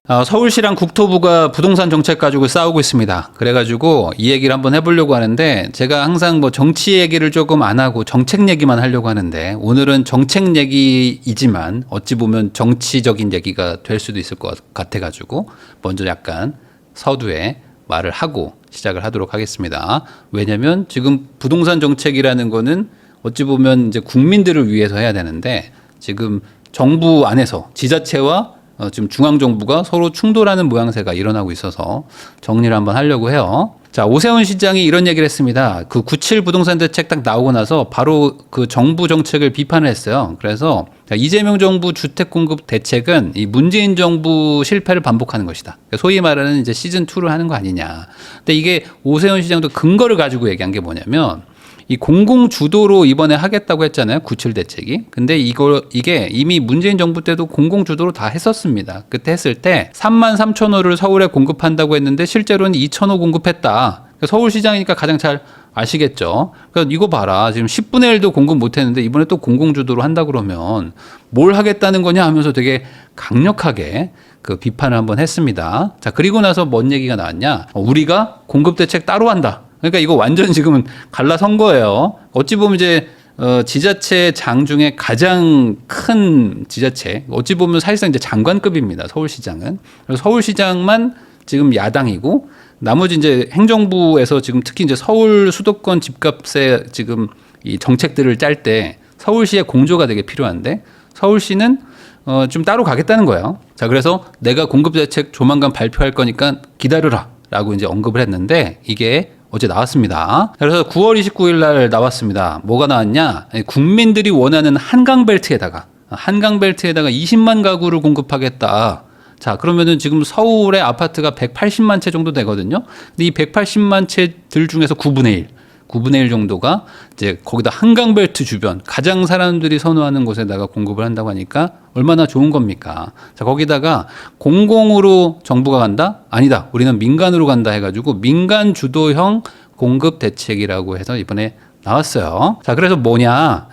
서울시랑 국토부가 부동산 정책 가지고 싸우고 있습니다. 그래가지고 이 얘기를 한번 해보려고 하는데, 제가 항상 뭐 정치 얘기를 조금 안 하고 정책 얘기만 하려고 하는데, 오늘은 정책 얘기이지만 어찌 보면 정치적인 얘기가 될 수도 있을 것 같아가지고 먼저 약간 서두에 말을 하고 시작을 하도록 하겠습니다. 왜냐면 지금 부동산 정책이라는 거는 어찌 보면 이제 국민들을 위해서 해야 되는데, 지금 정부 안에서 지자체와 지금 중앙정부가 서로 충돌하는 모양새가 일어나고 있어서 정리를 한번 하려고 해요. 자, 오세훈 시장이 이런 얘기를 했습니다. 그 97 부동산 대책 딱 나오고 나서 바로 그 정부 정책을 비판을 했어요. 그래서 이재명 정부 주택 공급 대책은 이 문재인 정부 실패를 반복하는 것이다. 소위 말하는 이제 시즌2를 하는 거 아니냐. 근데 이게 오세훈 시장도 근거를 가지고 얘기한 게 뭐냐면, 이 공공 주도로 이번에 하겠다고 했잖아요. 97 대책이. 근데 이게 이미 문재인 정부 때도 공공 주도로 다 했었습니다. 그때 했을 때 33,000호를 서울에 공급한다고 했는데 실제로는 2,000호 공급했다. 서울시장이니까 가장 잘 아시겠죠. 그러니까 이거 봐라. 지금 10분의 1도 공급 못 했는데 이번에 또 공공 주도로 한다 그러면 뭘 하겠다는 거냐 하면서 되게 강력하게 그 비판을 한번 했습니다. 자, 그리고 나서 뭔 얘기가 나왔냐? 우리가 공급 대책 따로 한다. 그러니까 이거 완전 지금은 갈라선 거예요. 어찌 보면 이제 지자체 장 중에 가장 큰 지자체, 어찌 보면 사실상 이제 장관급입니다. 서울시장은. 그래서 서울시장만 지금 야당이고, 나머지 이제 행정부에서 지금 특히 이제 서울 수도권 집값에 지금 이 정책들을 짤 때 서울시의 공조가 되게 필요한데, 서울시는 좀 따로 가겠다는 거예요. 자, 그래서 내가 공급 대책 조만간 발표할 거니까 기다려라라고 이제 언급을 했는데, 이게 어제 나왔습니다. 그래서 9월 29일 날 나왔습니다. 뭐가 나왔냐? 국민들이 원하는 한강벨트에다가 20만 가구를 공급하겠다. 자, 그러면은 지금 서울의 아파트가 180만 채 정도 되거든요. 근데 이 180만 채들 중에서 9분의 1 정도가 이제 거기다 한강벨트 주변 가장 사람들이 선호하는 곳에다가 공급을 한다고 하니까 얼마나 좋은 겁니까? 자, 거기다가 공공으로 정부가 간다? 아니다. 우리는 민간으로 간다 해가지고 민간 주도형 공급 대책이라고 해서 이번에 나왔어요. 자, 그래서 뭐냐?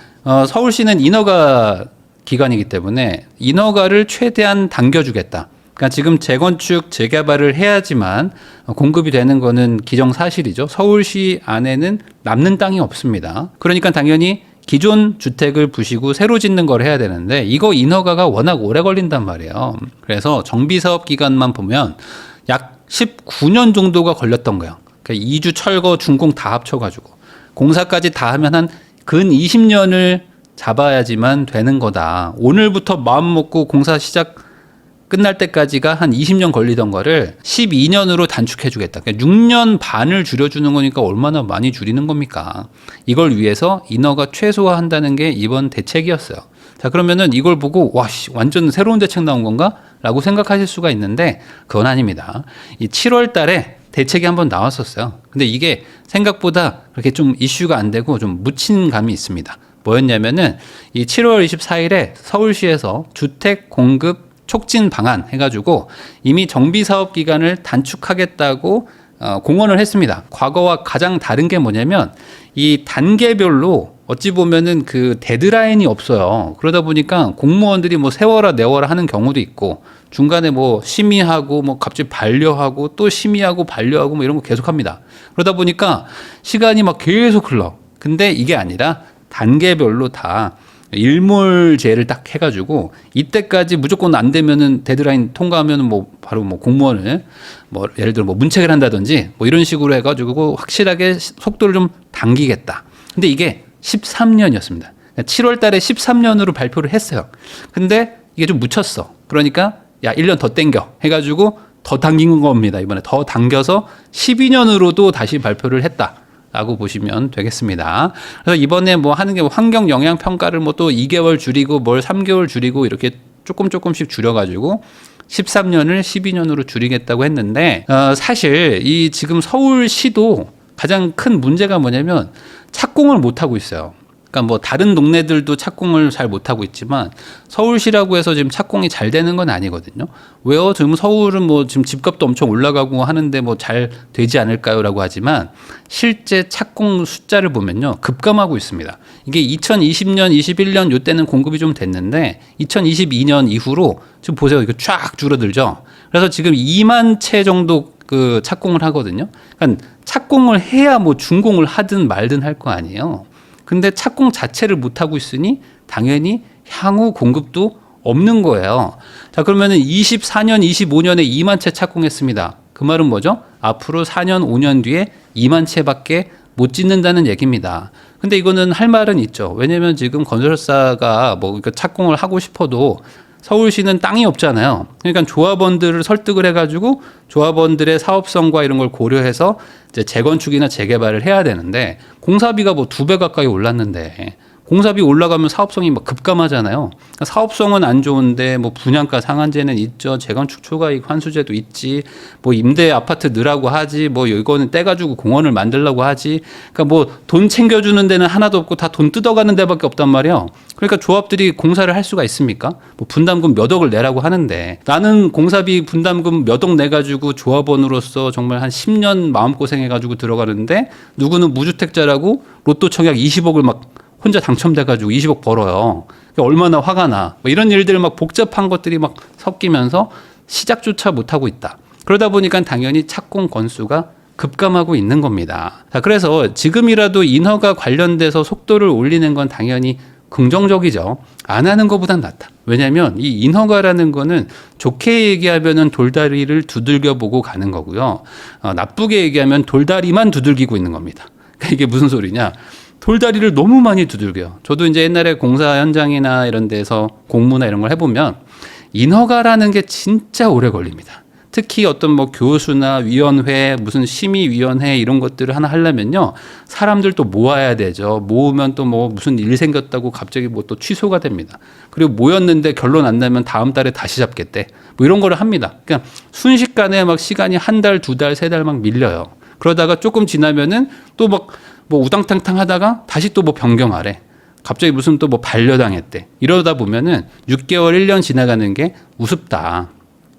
서울시는 인허가 기관이기 때문에 인허가를 최대한 당겨주겠다. 그러니까 지금 재건축, 재개발을 해야지만 공급이 되는 거는 기정사실이죠. 서울시 안에는 남는 땅이 없습니다. 그러니까 당연히 기존 주택을 부시고 새로 짓는 걸 해야 되는데, 이거 인허가가 워낙 오래 걸린단 말이에요. 그래서 정비사업 기간만 보면 약 19년 정도가 걸렸던 거예요. 그러니까 이주, 철거, 준공 다 합쳐가지고 공사까지 다 하면 한 근 20년을 잡아야지만 되는 거다. 오늘부터 마음 먹고 공사 시작 끝날 때까지가 한 20년 걸리던 거를 12년으로 단축해 주겠다. 그러니까 6년 반을 줄여주는 거니까 얼마나 많이 줄이는 겁니까? 이걸 위해서 인허가 최소화한다는 게 이번 대책이었어요. 자, 그러면은 이걸 보고 와, 완전 새로운 대책 나온 건가? 라고 생각하실 수가 있는데, 그건 아닙니다. 이 7월 달에 대책이 한번 나왔었어요. 근데 이게 생각보다 그렇게 좀 이슈가 안 되고 좀 묻힌 감이 있습니다. 뭐였냐면은 이 7월 24일에 서울시에서 주택 공급 촉진 방안 해가지고 이미 정비 사업 기간을 단축하겠다고 공언을 했습니다. 과거와 가장 다른 게 뭐냐면, 이 단계별로 어찌 보면은 그 데드라인이 없어요. 그러다 보니까 공무원들이 뭐 세워라 내워라 하는 경우도 있고, 중간에 뭐 심의하고 뭐 갑자기 반려하고 또 심의하고 반려하고 뭐 이런 거 계속 합니다. 그러다 보니까 시간이 막 계속 흘러. 근데 이게 아니라 단계별로 다 일몰제를 딱 해가지고 이때까지 무조건 안 되면은 데드라인 통과하면은 뭐 바로 뭐 공무원을 뭐 예를 들어 뭐 문책을 한다든지 뭐 이런 식으로 해가지고 확실하게 속도를 좀 당기겠다. 근데 이게 13년이었습니다. 7월 달에 13년으로 발표를 했어요. 근데 이게 좀 묻혔어. 그러니까 야, 1년 더 땡겨 해가지고 더 당긴 겁니다. 이번에 더 당겨서 12년으로도 다시 발표를 했다 라고 보시면 되겠습니다. 그래서 이번에 뭐 하는 게 환경 영향 평가를 뭐 또 2개월 줄이고 뭘 3개월 줄이고 이렇게 조금씩 줄여가지고 13년을 12년으로 줄이겠다고 했는데, 사실 이 지금 서울시도 가장 큰 문제가 뭐냐면 착공을 못 하고 있어요. 그러니까 뭐 다른 동네들도 착공을 잘 못하고 있지만 서울시라고 해서 지금 착공이 잘 되는 건 아니거든요. 왜요? 지금 서울은 뭐 지금 집값도 엄청 올라가고 하는데 뭐 잘 되지 않을까요라고 하지만 실제 착공 숫자를 보면요. 급감하고 있습니다. 이게 2020년, 21년 요때는 공급이 좀 됐는데 2022년 이후로 지금 보세요. 이거 쫙 줄어들죠. 그래서 지금 2만 채 정도 그 착공을 하거든요. 그러니까 착공을 해야 뭐 준공을 하든 말든 할 거 아니에요. 근데 착공 자체를 못하고 있으니 당연히 향후 공급도 없는 거예요. 자, 그러면은 24년, 25년에 2만 채 착공했습니다. 그 말은 뭐죠? 앞으로 4년, 5년 뒤에 2만 채밖에 못 짓는다는 얘기입니다. 근데 이거는 할 말은 있죠. 왜냐면 지금 건설사가 뭐 착공을 하고 싶어도 서울시는 땅이 없잖아요. 그러니까 조합원들을 설득을 해가지고 조합원들의 사업성과 이런 걸 고려해서 이제 재건축이나 재개발을 해야 되는데 공사비가 뭐 2배 가까이 올랐는데 공사비 올라가면 사업성이 막 급감하잖아요. 그러니까 사업성은 안 좋은데 뭐 분양가 상한제는 있죠. 재건축 초과이익 환수제도 있지. 뭐 임대 아파트 넣으라고 하지. 뭐 이거는 떼가지고 공원을 만들라고 하지. 그러니까 뭐 돈 챙겨주는 데는 하나도 없고 다 돈 뜯어가는 데밖에 없단 말이에요. 그러니까 조합들이 공사를 할 수가 있습니까? 뭐 분담금 몇 억을 내라고 하는데 나는 공사비 분담금 몇 억 내가지고 조합원으로서 정말 한 10년 마음고생해가지고 들어가는데 누구는 무주택자라고 로또 청약 20억을 막 혼자 당첨돼가지고 20억 벌어요. 얼마나 화가 나. 뭐 이런 일들 막 복잡한 것들이 막 섞이면서 시작조차 못하고 있다. 그러다 보니까 당연히 착공 건수가 급감하고 있는 겁니다. 자, 그래서 지금이라도 인허가 관련돼서 속도를 올리는 건 당연히 긍정적이죠. 안 하는 것보단 낫다. 왜냐하면 이 인허가라는 거는 좋게 얘기하면은 돌다리를 두들겨 보고 가는 거고요. 나쁘게 얘기하면 돌다리만 두들기고 있는 겁니다. 그러니까 이게 무슨 소리냐? 돌다리를 너무 많이 두들겨요. 저도 이제 옛날에 공사 현장이나 이런 데서 공무나 이런 걸 해보면 인허가라는 게 진짜 오래 걸립니다. 특히 어떤 뭐 교수나 위원회, 무슨 심의위원회 이런 것들을 하나 하려면요. 사람들 또 모아야 되죠. 모으면 또 뭐 무슨 일 생겼다고 갑자기 뭐 또 취소가 됩니다. 그리고 모였는데 결론 안 나면 다음 달에 다시 잡겠대. 뭐 이런 거를 합니다. 그러니까 순식간에 막 시간이 한 달, 2달, 3달 막 밀려요. 그러다가 조금 지나면은 또 막 뭐 우당탕탕 하다가 다시 또 뭐 변경하래. 갑자기 무슨 또 뭐 반려당했대. 이러다 보면은 6개월, 1년 지나가는 게 우습다.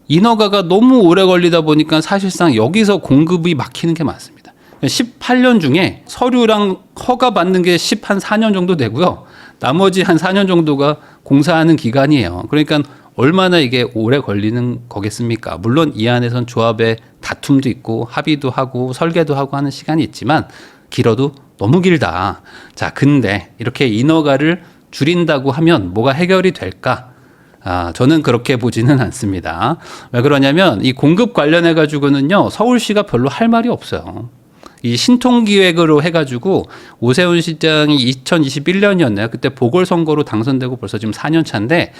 인허가가 너무 오래 걸리다 보니까 사실상 여기서 공급이 막히는 게 많습니다. 18년 중에 서류랑 허가 받는 게 4년 정도 되고요. 나머지 한 4년 정도가 공사하는 기간이에요. 그러니까 얼마나 이게 오래 걸리는 거겠습니까? 물론 이 안에선 조합의 다툼도 있고 합의도 하고 설계도 하고 하는 시간이 있지만 길어도 너무 길다. 자, 근데 이렇게 인허가를 줄인다고 하면 뭐가 해결이 될까? 저는 그렇게 보지는 않습니다. 왜 그러냐면 이 공급 관련해 가지고는요, 서울시가 별로 할 말이 없어요. 이 신통기획으로 해가지고 오세훈 시장이 2021년이었나요? 그때 보궐선거로 당선되고 벌써 지금 4년 차인데,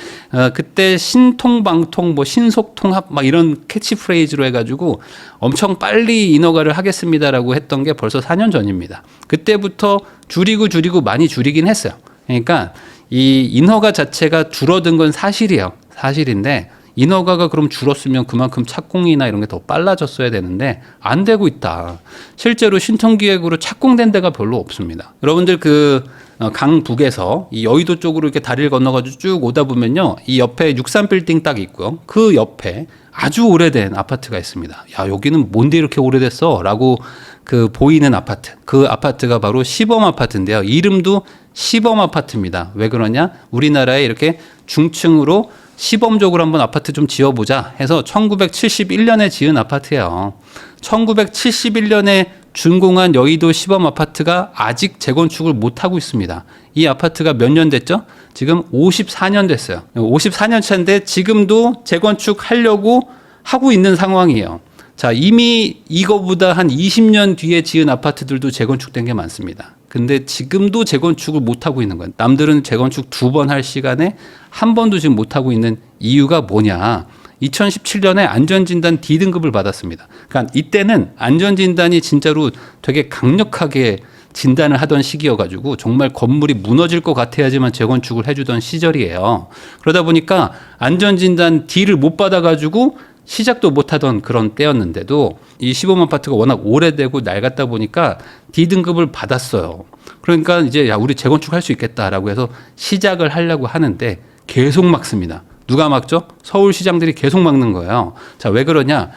그때 신통방통, 뭐 신속통합 막 이런 캐치프레이즈로 해가지고 엄청 빨리 인허가를 하겠습니다라고 했던 게 벌써 4년 전입니다. 그때부터 줄이고 많이 줄이긴 했어요. 그러니까 이 인허가 자체가 줄어든 건 사실이에요. 사실인데 인허가가 그럼 줄었으면 그만큼 착공이나 이런 게 더 빨라졌어야 되는데 안 되고 있다. 실제로 신통기획으로 착공된 데가 별로 없습니다. 여러분들 그 강북에서 이 여의도 쪽으로 이렇게 다리를 건너가지고 쭉 오다 보면요, 이 옆에 63빌딩 딱 있고요. 그 옆에 아주 오래된 아파트가 있습니다. 야, 여기는 뭔데 이렇게 오래됐어?라고 그 보이는 아파트. 그 아파트가 바로 시범 아파트인데요. 이름도 시범 아파트입니다. 왜 그러냐? 우리나라에 이렇게 중층으로 시범적으로 한번 아파트 좀 지어보자 해서 1971년에 지은 아파트예요. 1971년에 준공한 여의도 시범 아파트가 아직 재건축을 못하고 있습니다. 이 아파트가 몇 년 됐죠? 지금 54년 됐어요. 54년 차인데 지금도 재건축하려고 하고 있는 상황이에요. 자, 이미 이거보다 한 20년 뒤에 지은 아파트들도 재건축된 게 많습니다. 근데 지금도 재건축을 못하고 있는 거예요. 남들은 재건축 2번 할 시간에 한 번도 지금 못하고 있는 이유가 뭐냐. 2017년에 안전진단 D등급을 받았습니다. 그러니까 이때는 안전진단이 진짜로 되게 강력하게 진단을 하던 시기여가지고 정말 건물이 무너질 것 같아야지만 재건축을 해주던 시절이에요. 그러다 보니까 안전진단 D를 못 받아가지고 시작도 못하던 그런 때였는데도 이 시범 아파트가 워낙 오래되고 낡았다 보니까 D등급을 받았어요. 그러니까 이제 야 우리 재건축할 수 있겠다라고 해서 시작을 하려고 하는데 계속 막습니다. 누가 막죠? 서울시장들이 계속 막는 거예요. 자, 왜 그러냐?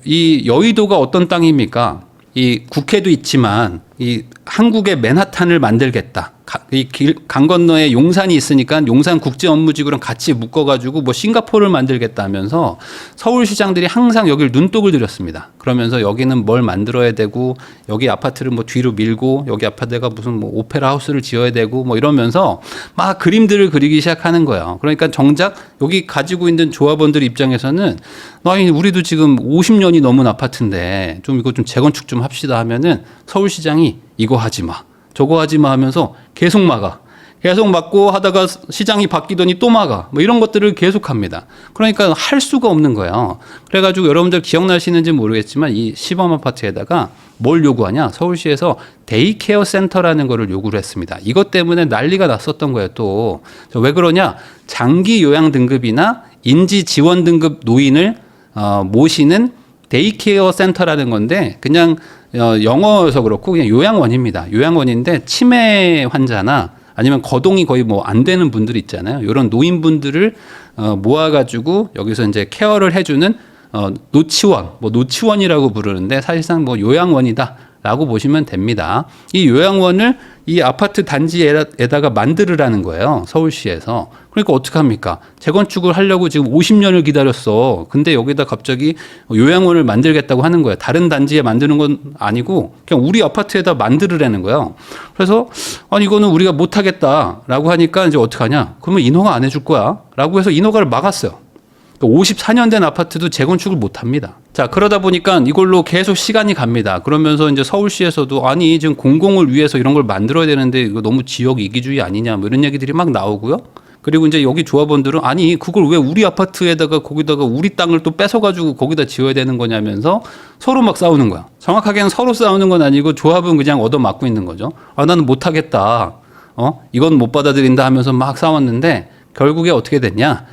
이 여의도가 어떤 땅입니까? 이 국회도 있지만 이 한국의 맨하탄을 만들겠다. 이 강 건너에 용산이 있으니까 용산 국제업무지구랑 같이 묶어가지고 뭐 싱가포르를 만들겠다 하면서 서울시장들이 항상 여기를 눈독을 들였습니다. 그러면서 여기는 뭘 만들어야 되고 여기 아파트를 뭐 뒤로 밀고 여기 아파트가 무슨 뭐 오페라 하우스를 지어야 되고 뭐 이러면서 막 그림들을 그리기 시작하는 거예요. 그러니까 정작 여기 가지고 있는 조합원들 입장에서는 아니 우리도 지금 50년이 넘은 아파트인데 좀 이거 좀 재건축 좀 합시다 하면은 서울시장이 이거 하지 마. 저거 하지 마 하면서 계속 막아. 계속 막고 하다가 시장이 바뀌더니 또 막아. 뭐 이런 것들을 계속 합니다. 그러니까 할 수가 없는 거예요. 그래가지고 여러분들 기억나시는지 모르겠지만 이 시범 아파트에다가 뭘 요구하냐. 서울시에서 데이케어 센터라는 거를 요구를 했습니다. 이것 때문에 난리가 났었던 거예요. 또 왜 그러냐. 장기 요양 등급이나 인지 지원 등급 노인을 모시는 데이케어 센터라는 건데 그냥 영어여서 그렇고 그냥 요양원입니다. 요양원인데 치매 환자나 아니면 거동이 거의 뭐 안 되는 분들 있잖아요. 이런 노인분들을 모아가지고 여기서 이제 케어를 해주는 노치원, 뭐 노치원이라고 부르는데 사실상 뭐 요양원이다라고 보시면 됩니다. 이 요양원을 이 아파트 단지에다가 만들으라는 거예요. 서울시에서. 그러니까 어떡합니까? 재건축을 하려고 지금 50년을 기다렸어. 근데 여기다 갑자기 요양원을 만들겠다고 하는 거예요. 다른 단지에 만드는 건 아니고 그냥 우리 아파트에다 만들으라는 거예요. 그래서 아니 이거는 우리가 못하겠다라고 하니까 이제 어떡하냐? 그러면 인허가 안 해줄 거야. 라고 해서 인허가를 막았어요. 54년 된 아파트도 재건축을 못 합니다. 자, 그러다 보니까 이걸로 계속 시간이 갑니다. 그러면서 이제 서울시에서도 아니, 지금 공공을 위해서 이런 걸 만들어야 되는데 이거 너무 지역 이기주의 아니냐, 뭐 이런 얘기들이 막 나오고요. 그리고 이제 여기 조합원들은 아니, 그걸 왜 우리 아파트에다가 거기다가 우리 땅을 또 뺏어가지고 거기다 지어야 되는 거냐면서 서로 막 싸우는 거야. 정확하게는 서로 싸우는 건 아니고 조합은 그냥 얻어맞고 있는 거죠. 아, 나는 못하겠다. 이건 못 받아들인다 하면서 막 싸웠는데 결국에 어떻게 됐냐?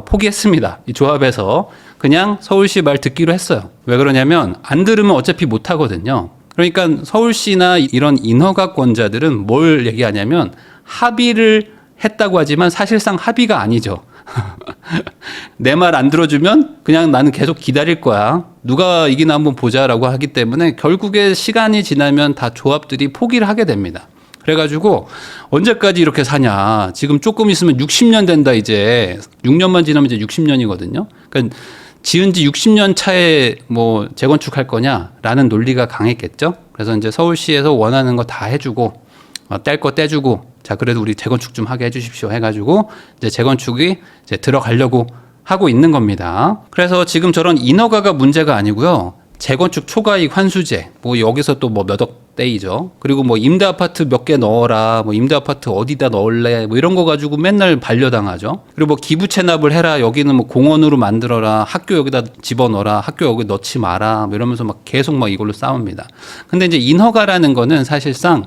포기했습니다. 이 조합에서 그냥 서울시 말 듣기로 했어요. 왜 그러냐면 안 들으면 어차피 못 하거든요. 그러니까 서울시나 이런 인허가권자들은 뭘 얘기하냐면 합의를 했다고 하지만 사실상 합의가 아니죠. 내 말 안 들어주면 그냥 나는 계속 기다릴 거야. 누가 이기나 한번 보자라고 하기 때문에 결국에 시간이 지나면 다 조합들이 포기를 하게 됩니다. 그래가지고 언제까지 이렇게 사냐. 지금 조금 있으면 60년 된다 이제. 6년만 지나면 이제 60년이거든요. 그러니까 지은 지 60년 차에 뭐 재건축할 거냐라는 논리가 강했겠죠. 그래서 이제 서울시에서 원하는 거 다 해주고 뗄 거 떼주고 자 그래도 우리 재건축 좀 하게 해주십시오 해가지고 이제 재건축이 이제 들어가려고 하고 있는 겁니다. 그래서 지금 저런 인허가가 문제가 아니고요. 재건축 초과이익 환수제, 뭐 여기서 또 뭐 몇 억 떼이죠. 그리고 뭐 임대 아파트 몇 개 넣어라, 뭐 임대 아파트 어디다 넣을래, 뭐 이런 거 가지고 맨날 반려당하죠. 그리고 뭐 기부 체납을 해라, 여기는 뭐 공원으로 만들어라, 학교 여기다 집어넣어라, 학교 여기 넣지 마라, 뭐 이러면서 막 계속 막 이걸로 싸웁니다. 근데 이제 인허가라는 거는 사실상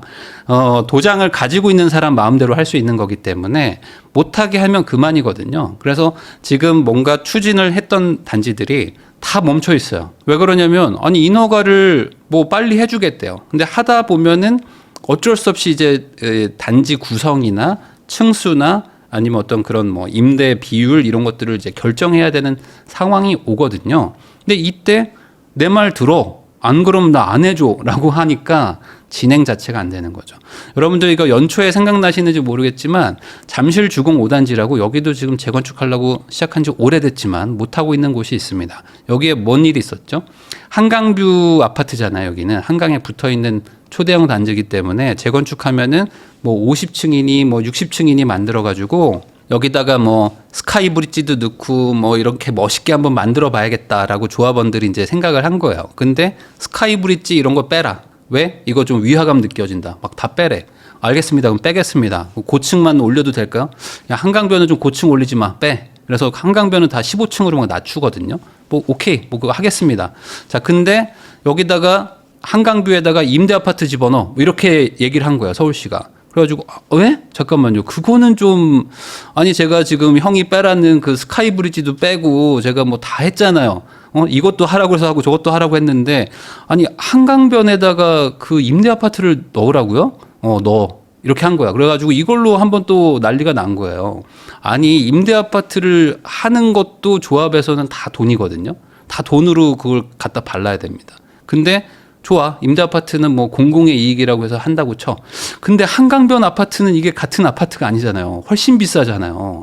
도장을 가지고 있는 사람 마음대로 할 수 있는 거기 때문에 못하게 하면 그만이거든요. 그래서 지금 뭔가 추진을 했던 단지들이 다 멈춰 있어요. 왜 그러냐면 아니 인허가를 뭐 빨리 해주겠대요. 근데 하다 보면은 어쩔 수 없이 이제 단지 구성이나 층수나 아니면 어떤 그런 뭐 임대 비율 이런 것들을 이제 결정해야 되는 상황이 오거든요. 근데 이때 내 말 들어. 안 그러면 나 안 해줘라고 하니까 진행 자체가 안 되는 거죠. 여러분들 이거 연초에 생각나시는지 모르겠지만 잠실 주공 5단지라고 여기도 지금 재건축하려고 시작한 지 오래됐지만 못하고 있는 곳이 있습니다. 여기에 뭔 일이 있었죠? 한강뷰 아파트잖아요. 여기는 한강에 붙어있는 초대형 단지이기 때문에 재건축하면은 뭐 50층이니 뭐 60층이니 만들어가지고 여기다가 뭐 스카이 브릿지도 넣고 뭐 이렇게 멋있게 한번 만들어 봐야겠다라고 조합원들이 이제 생각을 한 거예요. 근데 스카이 브릿지 이런 거 빼라. 왜? 이거 좀 위화감 느껴진다. 막 다 빼래. 알겠습니다. 그럼 빼겠습니다. 고층만 올려도 될까요? 야, 한강변은 좀 고층 올리지 마. 빼. 그래서 한강변은 다 15층으로 막 낮추거든요. 뭐 오케이. 뭐 그거 하겠습니다. 자, 근데 여기다가 한강뷰에다가 임대 아파트 집어넣어. 이렇게 얘기를 한 거예요. 서울시가. 그래가지고 왜? 잠깐만요. 그거는 좀 아니 제가 지금 형이 빼라는 그 스카이브리지도 빼고 제가 뭐 다 했잖아요. 이것도 하라고 해서 하고 저것도 하라고 했는데 아니 한강변에다가 그 임대 아파트를 넣으라고요? 넣어. 이렇게 한 거야. 그래가지고 이걸로 한번 또 난리가 난 거예요. 아니 임대 아파트를 하는 것도 조합에서는 다 돈이거든요. 다 돈으로 그걸 갖다 발라야 됩니다. 근데 좋아. 임대 아파트는 뭐 공공의 이익이라고 해서 한다고 쳐. 근데 한강변 아파트는 이게 같은 아파트가 아니잖아요. 훨씬 비싸잖아요.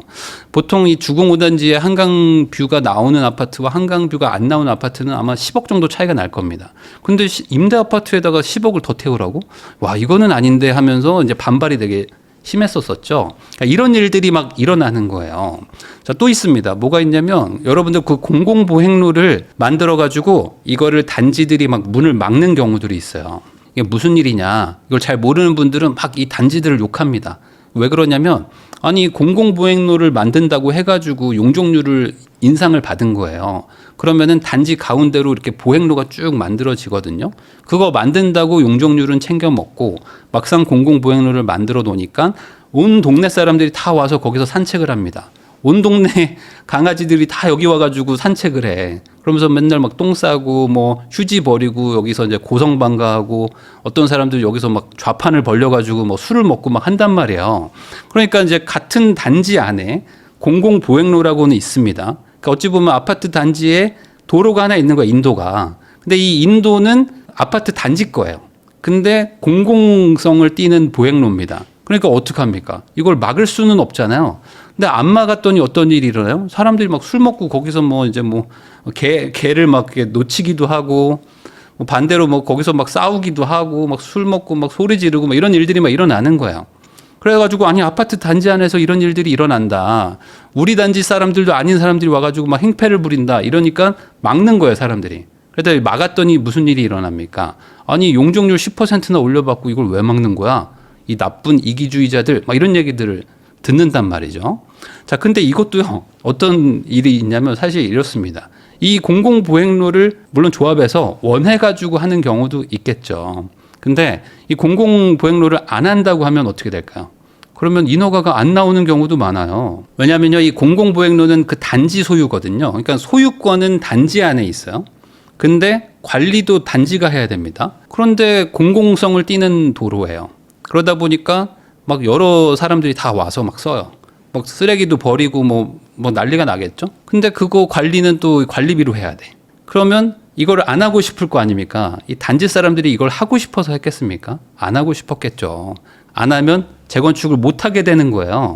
보통 이 주공 5단지에 한강뷰가 나오는 아파트와 한강뷰가 안 나오는 아파트는 아마 10억 정도 차이가 날 겁니다. 근데 임대 아파트에다가 10억을 더 태우라고? 와, 이거는 아닌데 하면서 이제 반발이 되게 심했었었죠. 그러니까 이런 일들이 막 일어나는 거예요. 자, 또 있습니다. 뭐가 있냐면 여러분들 그 공공보행로를 만들어 가지고 이거를 단지들이 막 문을 막는 경우들이 있어요. 이게 무슨 일이냐? 이걸 잘 모르는 분들은 막 이 단지들을 욕합니다. 왜 그러냐면 아니 공공보행로를 만든다고 해가지고 용적률을 인상을 받은 거예요. 그러면은 단지 가운데로 이렇게 보행로가 쭉 만들어지거든요. 그거 만든다고 용적률은 챙겨 먹고 막상 공공보행로를 만들어 놓으니까 온 동네 사람들이 다 와서 거기서 산책을 합니다. 온 동네 강아지들이 다 여기 와가지고 산책을 해. 그러면서 맨날 막 똥 싸고 뭐 휴지 버리고 여기서 이제 고성방가하고 어떤 사람들 여기서 막 좌판을 벌려가지고 뭐 술을 먹고 막 한단 말이에요. 그러니까 이제 같은 단지 안에 공공보행로라고는 있습니다. 그러니까 어찌 보면 아파트 단지에 도로가 하나 있는 거야, 인도가. 근데 이 인도는 아파트 단지 거예요. 근데 공공성을 띠는 보행로입니다. 그러니까 어떡합니까? 이걸 막을 수는 없잖아요. 근데 안 막았더니 어떤 일이 일어나요? 사람들이 막 술 먹고 거기서 뭐 이제 뭐 개를 막 놓치기도 하고 뭐 반대로 뭐 거기서 막 싸우기도 하고 막 술 먹고 막 소리 지르고 막 이런 일들이 막 일어나는 거예요. 그래가지고 아니 아파트 단지 안에서 이런 일들이 일어난다. 우리 단지 사람들도 아닌 사람들이 와가지고 막 행패를 부린다. 이러니까 막는 거예요, 사람들이. 그래서 막았더니 무슨 일이 일어납니까? 아니 용적률 10%나 올려받고 이걸 왜 막는 거야? 이 나쁜 이기주의자들 막 이런 얘기들을 듣는단 말이죠. 자, 근데 이것도요, 어떤 일이 있냐면 사실 이렇습니다. 이 공공보행로를 물론 조합에서 원해가지고 하는 경우도 있겠죠. 근데 이 공공보행로를 안 한다고 하면 어떻게 될까요? 그러면 인허가가 안 나오는 경우도 많아요. 왜냐하면요, 이 공공보행로는 그 단지 소유거든요. 그러니까 소유권은 단지 안에 있어요. 근데 관리도 단지가 해야 됩니다. 그런데 공공성을 띠는 도로예요. 그러다 보니까 막 여러 사람들이 다 와서 막 써요. 막 쓰레기도 버리고 뭐 난리가 나겠죠. 근데 그거 관리는 또 관리비로 해야 돼. 그러면 이걸 안 하고 싶을 거 아닙니까? 이 단지 사람들이 이걸 하고 싶어서 했겠습니까? 안 하고 싶었겠죠. 안 하면 재건축을 못 하게 되는 거예요.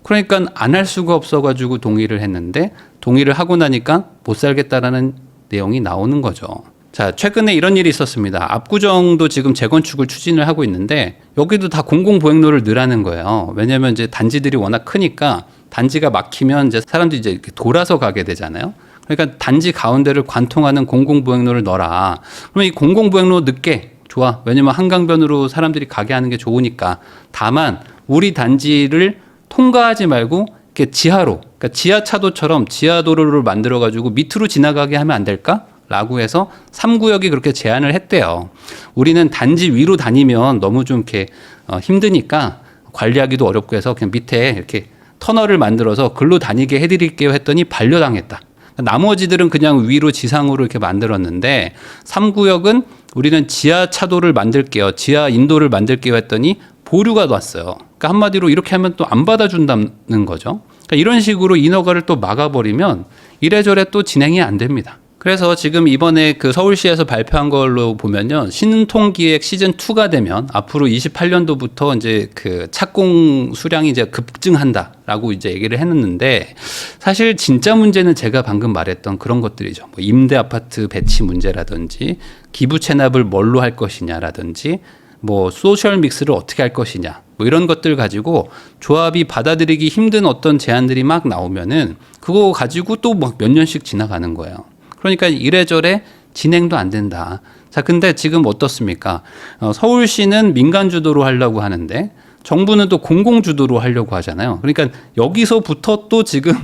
그러니까 안 할 수가 없어가지고 동의를 했는데 동의를 하고 나니까 못 살겠다라는 내용이 나오는 거죠. 자, 최근에 이런 일이 있었습니다. 압구정도 지금 재건축을 추진을 하고 있는데 여기도 다 공공보행로를 넣으라는 거예요. 왜냐하면 이제 단지들이 워낙 크니까 단지가 막히면 이제 사람들이 이제 이렇게 돌아서 가게 되잖아요. 그러니까 단지 가운데를 관통하는 공공보행로를 넣어라. 그러면 이 공공보행로 늦게 좋아. 왜냐면 한강변으로 사람들이 가게 하는 게 좋으니까. 다만 우리 단지를 통과하지 말고 이렇게 지하로, 그러니까 지하차도처럼 지하도로를 만들어 가지고 밑으로 지나가게 하면 안 될까? 라고 해서 3구역이 그렇게 제안을 했대요. 우리는 단지 위로 다니면 너무 좀 이렇게 힘드니까 관리하기도 어렵고 해서 그냥 밑에 이렇게 터널을 만들어서 글로 다니게 해드릴게요 했더니 반려당했다. 나머지들은 그냥 위로 지상으로 이렇게 만들었는데 3구역은 우리는 지하 차도를 만들게요. 지하 인도를 만들게요 했더니 보류가 왔어요. 그러니까 한마디로 이렇게 하면 또 안 받아준다는 거죠. 그러니까 이런 식으로 인허가를 또 막아버리면 이래저래 또 진행이 안 됩니다. 그래서 지금 이번에 그 서울시에서 발표한 걸로 보면요. 신통기획 시즌2가 되면 앞으로 28년도부터 이제 그 착공 수량이 이제 급증한다라고 이제 얘기를 했는데 사실 진짜 문제는 제가 방금 말했던 그런 것들이죠. 뭐 임대 아파트 배치 문제라든지 기부 체납을 뭘로 할 것이냐라든지 뭐 소셜 믹스를 어떻게 할 것이냐 뭐 이런 것들 가지고 조합이 받아들이기 힘든 어떤 제안들이 막 나오면은 그거 가지고 또 막 몇 년씩 지나가는 거예요. 그러니까 이래저래 진행도 안 된다. 자, 근데 지금 어떻습니까? 서울시는 민간 주도로 하려고 하는데 정부는 또 공공 주도로 하려고 하잖아요. 그러니까 여기서부터 또 지금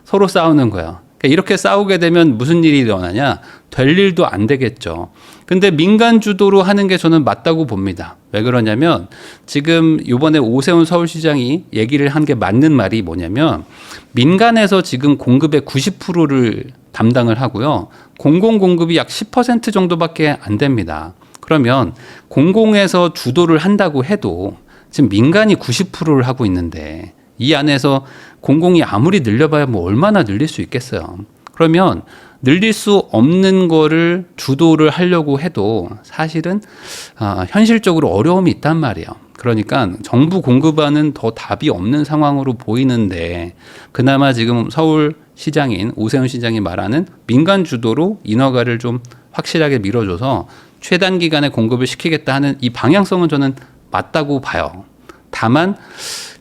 서로 싸우는 거예요. 그러니까 이렇게 싸우게 되면 무슨 일이 일어나냐? 될 일도 안 되겠죠. 그러니까 근데 민간 주도로 하는 게 저는 맞다고 봅니다. 왜 그러냐면 지금 이번에 오세훈 서울시장이 얘기를 한 게 맞는 말이 뭐냐면 민간에서 지금 공급의 90%를 담당을 하고요. 공공 공급이 약 10% 정도밖에 안 됩니다. 그러면 공공에서 주도를 한다고 해도 지금 민간이 90%를 하고 있는데 이 안에서 공공이 아무리 늘려봐야 뭐 얼마나 늘릴 수 있겠어요. 그러면 늘릴 수 없는 거를 주도를 하려고 해도 사실은 현실적으로 어려움이 있단 말이에요. 그러니까 정부 공급안은 더 답이 없는 상황으로 보이는데 그나마 지금 서울시장인 오세훈 시장이 말하는 민간 주도로 인허가를 좀 확실하게 밀어줘서 최단 기간에 공급을 시키겠다 하는 이 방향성은 저는 맞다고 봐요. 다만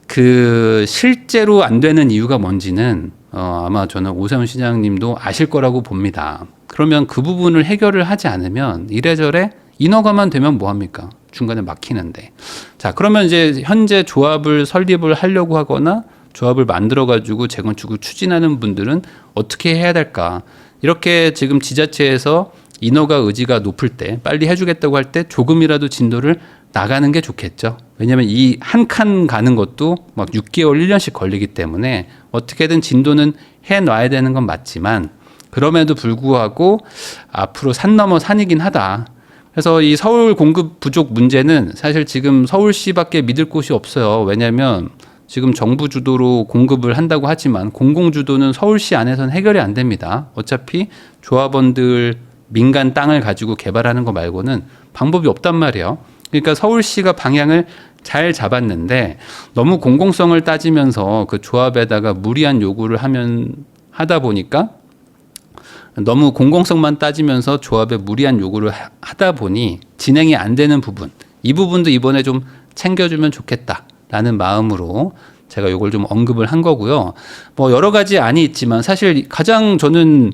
그 실제로 안 되는 이유가 뭔지는 아마 저는 오세훈 시장님도 아실 거라고 봅니다. 그러면 그 부분을 해결을 하지 않으면 이래저래 인허가만 되면 뭐합니까? 중간에 막히는데. 자, 그러면 이제 현재 조합을 설립을 하려고 하거나 조합을 만들어가지고 재건축을 추진하는 분들은 어떻게 해야 될까? 이렇게 지금 지자체에서 인허가 의지가 높을 때 빨리 해주겠다고 할 때 조금이라도 진도를 나가는 게 좋겠죠. 왜냐하면 이 한 칸 가는 것도 막 6개월, 1년씩 걸리기 때문에 어떻게든 진도는 해놔야 되는 건 맞지만 그럼에도 불구하고 앞으로 산 넘어 산이긴 하다. 그래서 이 서울 공급 부족 문제는 사실 지금 서울시밖에 믿을 곳이 없어요. 왜냐하면 지금 정부 주도로 공급을 한다고 하지만 공공 주도는 서울시 안에서는 해결이 안 됩니다. 어차피 조합원들 민간 땅을 가지고 개발하는 거 말고는 방법이 없단 말이에요. 그러니까 서울시가 방향을 잘 잡았는데 너무 공공성을 따지면서 그 조합에다가 무리한 요구를 하다 보니까 너무 공공성만 따지면서 조합에 무리한 요구를 하다 보니 진행이 안 되는 부분, 이 부분도 이번에 좀 챙겨주면 좋겠다라는 마음으로 제가 요걸 좀 언급을 한 거고요. 뭐 여러 가지 안이 있지만 사실 가장 저는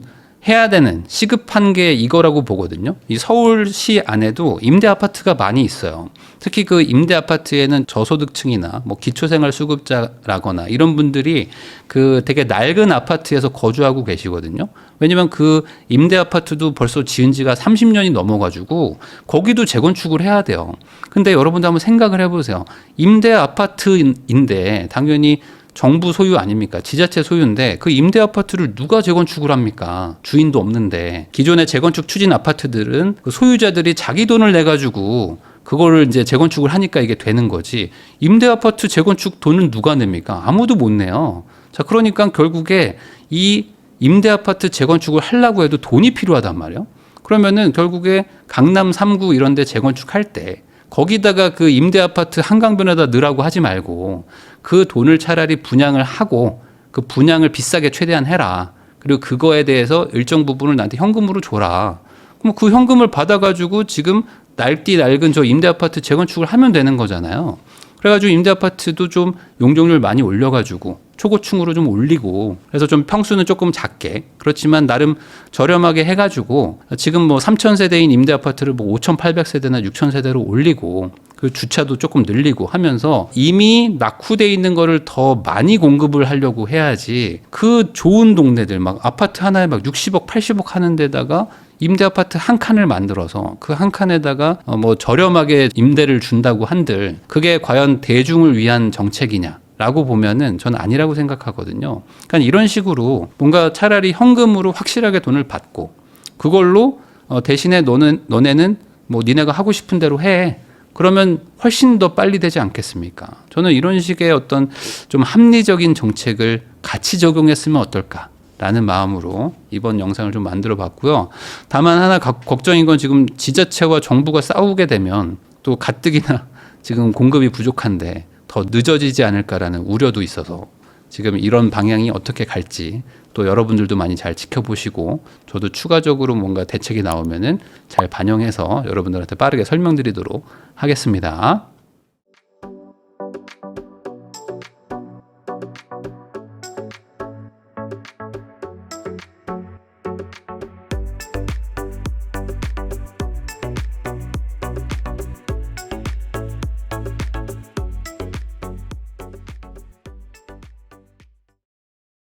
해야 되는 시급한 게 이거라고 보거든요. 이 서울시 안에도 임대 아파트가 많이 있어요. 특히 그 임대 아파트에는 저소득층이나 뭐 기초생활수급자라거나 이런 분들이 그 되게 낡은 아파트에서 거주하고 계시거든요. 왜냐면 그 임대 아파트도 벌써 지은 지가 30년이 넘어가지고 거기도 재건축을 해야 돼요. 근데 여러분도 한번 생각을 해보세요. 임대 아파트인데 당연히 정부 소유 아닙니까? 지자체 소유인데 그 임대 아파트를 누가 재건축을 합니까? 주인도 없는데. 기존의 재건축 추진 아파트들은 그 소유자들이 자기 돈을 내가지고 그거를 이제 재건축을 하니까 이게 되는 거지. 임대 아파트 재건축 돈은 누가 냅니까? 아무도 못 내요. 자, 그러니까 결국에 이 임대 아파트 재건축을 하려고 해도 돈이 필요하단 말이에요. 그러면은 결국에 강남 3구 이런 데 재건축할 때 거기다가 그 임대 아파트 한강변에다 넣으라고 하지 말고 그 돈을 차라리 분양을 하고 그 분양을 비싸게 최대한 해라. 그리고 그거에 대해서 일정 부분을 나한테 현금으로 줘라. 그럼 그 현금을 받아가지고 지금 낡은 저 임대 아파트 재건축을 하면 되는 거잖아요. 그래가지고 임대 아파트도 좀 용적률 많이 올려가지고 초고층으로 좀 올리고 그래서 좀 평수는 조금 작게 그렇지만 나름 저렴하게 해가지고 지금 뭐 3,000세대인 임대 아파트를 뭐 5,800세대나 6,000세대로 올리고 그 주차도 조금 늘리고 하면서 이미 낙후돼 있는 거를 더 많이 공급을 하려고 해야지 그 좋은 동네들 막 아파트 하나에 막 60억, 80억 하는 데다가 임대 아파트 한 칸을 만들어서 그 한 칸에다가 뭐 저렴하게 임대를 준다고 한들 그게 과연 대중을 위한 정책이냐? 라고 보면은 저는 아니라고 생각하거든요. 그러니까 이런 식으로 뭔가 차라리 현금으로 확실하게 돈을 받고 그걸로 대신에 너네는 뭐 니네가 하고 싶은 대로 해. 그러면 훨씬 더 빨리 되지 않겠습니까? 저는 이런 식의 어떤 좀 합리적인 정책을 같이 적용했으면 어떨까? 라는 마음으로 이번 영상을 좀 만들어 봤고요. 다만 하나 걱정인 건 지금 지자체와 정부가 싸우게 되면 또 가뜩이나 지금 공급이 부족한데 더 늦어지지 않을까라는 우려도 있어서 지금 이런 방향이 어떻게 갈지 또 여러분들도 많이 잘 지켜보시고 저도 추가적으로 뭔가 대책이 나오면은 잘 반영해서 여러분들한테 빠르게 설명드리도록 하겠습니다.